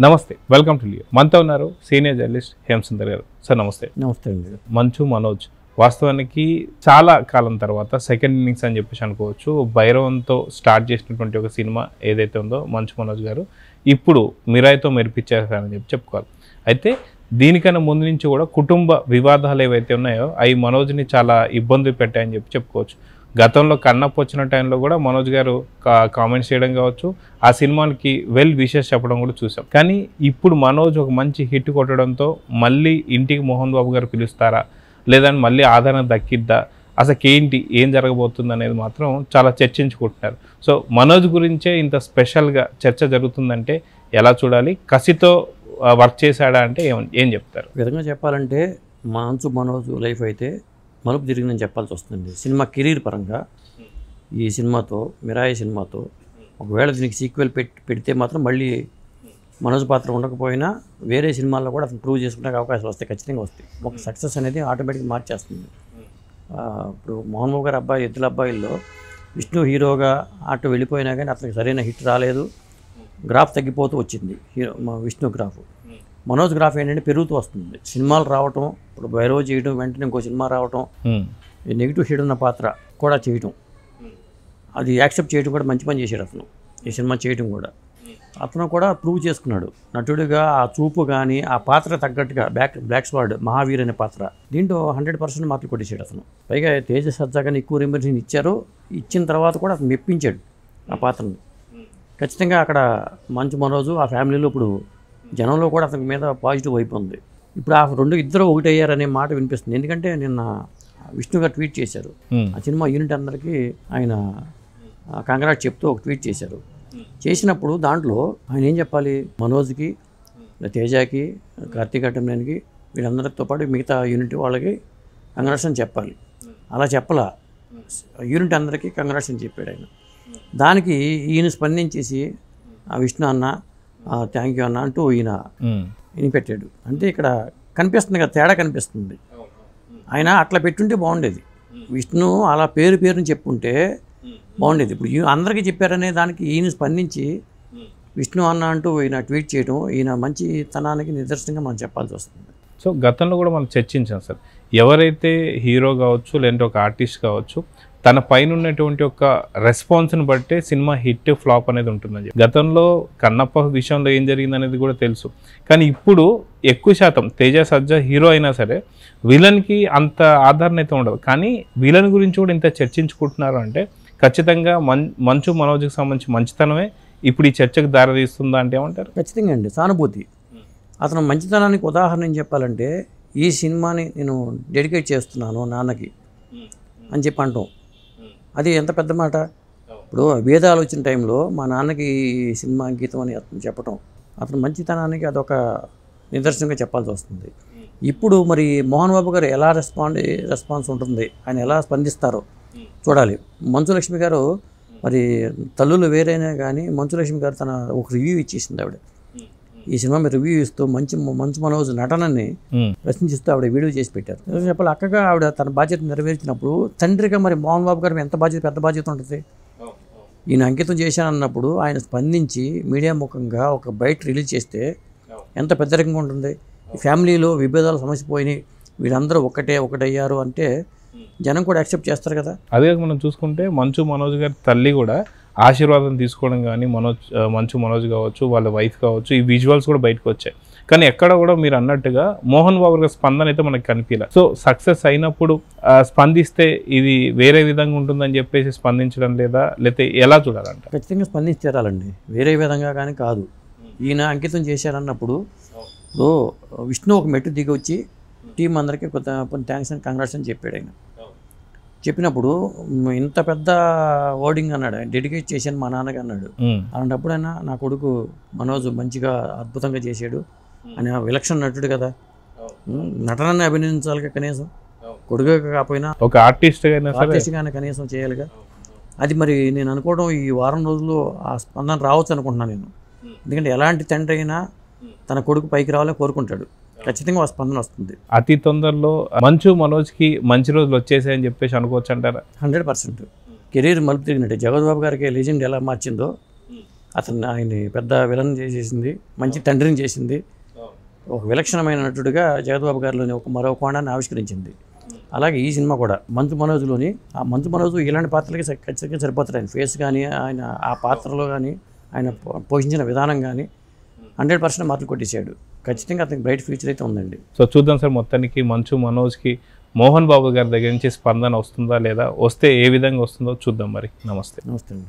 నమస్తే, welcome to Leo. మనతో ఉన్నారు సీనియర్ జర్నలిస్ట్ హేమసుందర్ గారు. సార్ నమస్తే. నమస్తే అండి. మంచు మనోజ్ వాస్తవానికి చాలా కాలం తర్వాత సెకండ్ ఇన్నింగ్స్ అని చెప్పేసి అనుకోవచ్చు. భైరవంతో స్టార్ట్ చేసినటువంటి ఒక సినిమా ఏదైతే ఉందో మంచు మనోజ్ గారు ఇప్పుడు మిరాయితో మెరిపించేస్తారని చెప్పుకోవాలి. అయితే దీనికన్నా ముందు నుంచి కూడా కుటుంబ వివాదాలు ఏవైతే ఉన్నాయో అవి మనోజ్ని చాలా ఇబ్బంది పెట్టాయని చెప్పుకోవచ్చు. గతంలో కన్నప్ప వచ్చిన టైంలో కూడా మనోజ్ గారు కామెంట్స్ చేయడం కావచ్చు, ఆ సినిమాకి వెల్ విషెస్ చెప్పడం కూడా చూసాం. కానీ ఇప్పుడు మనోజ్ ఒక మంచి హిట్ కొట్టడంతో మళ్ళీ ఇంటికి మోహన్ బాబు గారు పిలుస్తారా, లేదని మళ్ళీ ఆదరణ దక్కిద్దా, అసలు ఏంటి ఏం జరగబోతుంది అనేది మాత్రం చాలా చర్చించుకుంటున్నారు. సో మనోజ్ గురించే ఇంత స్పెషల్గా చర్చ జరుగుతుందంటే ఎలా చూడాలి? కసితో వర్క్ చేశాడా అంటే ఏం చెప్తారు? విధంగా చెప్పాలంటే మంచు మనోజ్ లైఫ్ అయితే మలుపు తిరిగిందని చెప్పాల్సి వస్తుందండి. సినిమా కెరీర్ పరంగా ఈ సినిమాతో, మిరాయి సినిమాతో ఒకవేళ దీనికి సీక్వెల్ పెడితే మాత్రం మళ్ళీ మనోజ్ పాత్ర ఉండకపోయినా వేరే సినిమాల్లో కూడా అతను ప్రూవ్ చేసుకునే అవకాశాలు వస్తాయి, ఖచ్చితంగా వస్తాయి. ఒక సక్సెస్ అనేది ఆటోమేటిక్గా మార్చేస్తుంది. ఇప్పుడు మోహన్ బాబు గారి అబ్బాయి ఎద్దుల అబ్బాయిల్లో విష్ణు హీరోగా అటు వెళ్ళిపోయినా కానీ అతనికి సరైన హిట్ రాలేదు, గ్రాఫ్ తగ్గిపోతూ వచ్చింది విష్ణు గ్రాఫ్. మనోజ్ గ్రాఫ్ ఏంటంటే పెరుగుతూ వస్తుంది. సినిమాలు రావటం, ఇప్పుడు భైరవ్ చేయడం, వెంటనే ఇంకో సినిమా రావటం, నెగిటివ్ షేడ్ ఉన్న పాత్ర కూడా చేయటం, అది యాక్సెప్ట్ చేయడం కూడా మంచి పని చేశాడు అతను. ఈ సినిమా చేయడం కూడా అతను కూడా ప్రూవ్ చేసుకున్నాడు నటుడిగా. ఆ చూపు కానీ ఆ పాత్ర తగ్గట్టుగా బ్లాక్ స్వాడ్ మహావీర్ అనే పాత్ర దీంట్లో 100% మార్కులు కొట్టేశాడు అతను. పైగా తేజ సజ్జా కానీ ఎక్కువ రిమర్షన్ ఇచ్చారు. ఇచ్చిన తర్వాత కూడా అతను మెప్పించాడు ఆ పాత్రను. ఖచ్చితంగా అక్కడ మంచు మనోజు ఆ ఫ్యామిలీలో ఇప్పుడు జనంలో కూడా అతని మీద పాజిటివ్ వైపు ఉంది. ఇప్పుడు ఆ ఇద్దరు ఒకటి అయ్యారనే మాట వినిపిస్తుంది. ఎందుకంటే నిన్న విష్ణు గారు ట్వీట్ చేశారు. ఆ సినిమా యూనిట్ అందరికీ ఆయన కంగ్రాట్స్ చెప్తూ ఒక ట్వీట్ చేశారు. చేసినప్పుడు దాంట్లో ఆయన ఏం చెప్పాలి? మనోజ్కి, తేజాకి, కార్తీక్ అట్టంనేనికి, వీళ్ళందరితో పాటు మిగతా యూనిట్ వాళ్ళకి కంగ్రాట్స్ అని చెప్పాలి. అలా చెప్పలా, యూనిట్ అందరికీ కంగ్రాట్స్ అని చెప్పాడు ఆయన. దానికి ఈయన స్పందించేసి ఆ విష్ణు అన్న థ్యాంక్ యూ అన్న అంటూ ఈయన పెట్టాడు. అంటే ఇక్కడ కనిపిస్తుంది కదా, తేడా కనిపిస్తుంది. ఆయన అట్లా పెట్టుంటే బాగుండేది. విష్ణు అలా పేరుని చెప్పుంటే బాగుండేది. ఇప్పుడు అందరికీ చెప్పారనే దానికి ఈయన స్పందించి విష్ణు అన్న అంటూ ఈయన ట్వీట్ చేయడం ఈయన మంచితనానికి నిదర్శనంగా మనం చెప్పాల్సి వస్తుంది. సో గతంలో కూడా మనం చర్చించాం సార్, ఎవరైతే హీరో కావచ్చు లేదంటే ఒక ఆర్టిస్ట్ కావచ్చు, తన పైన ఉన్నటువంటి ఒక రెస్పాన్స్ని బట్టే సినిమా హిట్ ఫ్లాప్ అనేది ఉంటుందని. గతంలో కన్నప్ప విషయంలో ఏం జరిగింది అనేది కూడా తెలుసు. కానీ ఇప్పుడు ఎక్కువ శాతం తేజ సజ్జా హీరో అయినా సరే విలన్కి అంత ఆదరణ అయితే ఉండదు. కానీ విలన్ గురించి కూడా ఇంత చర్చించుకుంటున్నారు అంటే ఖచ్చితంగా మంచు మనోజ్కి సంబంధించి మంచితనమే ఇప్పుడు ఈ చర్చకు దారితీస్తుందా అంటే ఏమంటారు? ఖచ్చితంగా అండి, సానుభూతి. అతను మంచితనానికి ఉదాహరణ ఏం చెప్పాలంటే, ఈ సినిమాని నేను డెడికేట్ చేస్తున్నాను నాన్నకి అని చెప్పి అంటాం. అది ఎంత పెద్ద మాట. ఇప్పుడు వేదాలు వచ్చిన టైంలో మా నాన్నకి ఈ సినిమా అంకితం అని అతను చెప్పటం, అతను మంచితనానికి అదొక నిదర్శనంగా చెప్పాల్సి వస్తుంది. ఇప్పుడు మరి మోహన్ బాబు గారు ఎలా రెస్పాన్స్ ఉంటుంది, ఆయన ఎలా స్పందిస్తారో చూడాలి. మంచులక్ష్మి గారు మరి తల్లులు వేరైనా కానీ మంచులక్ష్మి గారు తన ఒక రివ్యూ ఇచ్చేసింది. ఆవిడ ఈ సినిమా మీద రివ్యూ ఇస్తూ మంచు మనోజ్ నటనని ప్రశ్నిస్తూ ఆవిడ వీడియో చేసి పెట్టారు. చెప్పాలి, అక్కగా ఆవిడ తన బాధ్యత నెరవేర్చినప్పుడు తండ్రిగా మరి మోహన్ బాబు గారు ఎంత పెద్ద బాధ్యత ఉంటుంది. ఈయన అంకితం చేశానన్నప్పుడు ఆయన స్పందించి మీడియా ముఖంగా ఒక బయట రిలీజ్ చేస్తే ఎంత పెద్దరికంగా ఉంటుంది. ఫ్యామిలీలో విభేదాలు సమస్య పోయినాయి, వీళ్ళందరూ ఒకటయ్యారు అంటే జనం కూడా యాక్సెప్ట్ చేస్తారు కదా. అదే మనం చూసుకుంటే మంచు మనోజ్ గారి తల్లి కూడా ఆశీర్వాదం తీసుకోవడం కానీ మంచు మనోజ్ కావచ్చు, వాళ్ళ వైఫ్ కావచ్చు, ఈ విజువల్స్ కూడా బయటకు వచ్చాయి. కానీ ఎక్కడ కూడా మీరు అన్నట్టుగా మోహన్ బాబు గారి స్పందన అయితే మనకు కనిపించలేదు. సో సక్సెస్ అయినప్పుడు స్పందిస్తే ఇది వేరే విధంగా ఉంటుందని చెప్పేసి స్పందించడం లేదా, లేకపోతే ఎలా చూడాలంట? ఖచ్చితంగా స్పందించాలండి, వేరే విధంగా కానీ కాదు. ఈయన అంకితం చేశారన్నప్పుడు విష్ణు ఒక మెట్టు దిగి వచ్చి టీం అందరికీ కొంత థ్యాంక్స్ అండ్ కంగ్రాట్స్ అని చెప్పాడు. ఆయన చెప్పినప్పుడు ఇంత పెద్ద వర్డింగ్ అన్నాడు, ఆయన డెడికేట్ చేశాను మా నాన్నకి అన్నాడు. అలాంటప్పుడు ఆయన నా కొడుకు మనోజ్ మంచిగా అద్భుతంగా చేశాడు అని, విలక్షణ నటుడు కదా, నటనని అభినందించాలిగా కనీసం, కొడుకు కాకపోయినా ఒక ఆర్టిస్ట్గానే కనీసం చేయాలిగా. అది మరి నేను అనుకోవడం ఈ వారం రోజుల్లో ఆ స్పందన రావచ్చు అనుకుంటున్నాను నేను. ఎందుకంటే ఎలాంటి తండ్రి అయినా తన కొడుకు పైకి రావాలని కోరుకుంటాడు. ఖచ్చితంగా స్పందన వస్తుంది. అతి తొందరలో మంచు మనోజ్కి మంచి రోజులు వచ్చేసాయని చెప్పేసి అనుకోవచ్చు అంటారా? 100%. కెరీర్ మలుపు తిరిగినట్టే. జగద్బాబు గారికి లెజెండ్ ఎలా మార్చిందో అతను ఆయన్ని పెద్ద విలన్ చేసేసింది, మంచి తండ్రిని చేసింది, ఒక విలక్షణమైన నటుడిగా జగద్బాబు గారిలోని మరో కోణాన్ని ఆవిష్కరించింది. అలాగే ఈ సినిమా కూడా మంచు మనోజ్లోని ఆ మంచు మనోజ్ ఇలాంటి పాత్రలకి ఖచ్చితంగా సరిపోతాడు. ఆయన ఫేస్ కానీ, ఆయన ఆ పాత్రలో కానీ, ఆయన పోషించిన విధానం కానీ 100% మార్కులు కొట్టేశాడు. ఖచ్చితంగా అతనికి బ్రైట్ ఫ్యూచర్ అయితే ఉందండి. సో చూద్దాం సార్, మొత్తానికి మంచు మనోజ్కి మోహన్ బాబు గారి దగ్గర నుంచి స్పందన వస్తుందా లేదా, వస్తే ఏ విధంగా వస్తుందో చూద్దాం మరి. నమస్తే. నమస్తే అండి.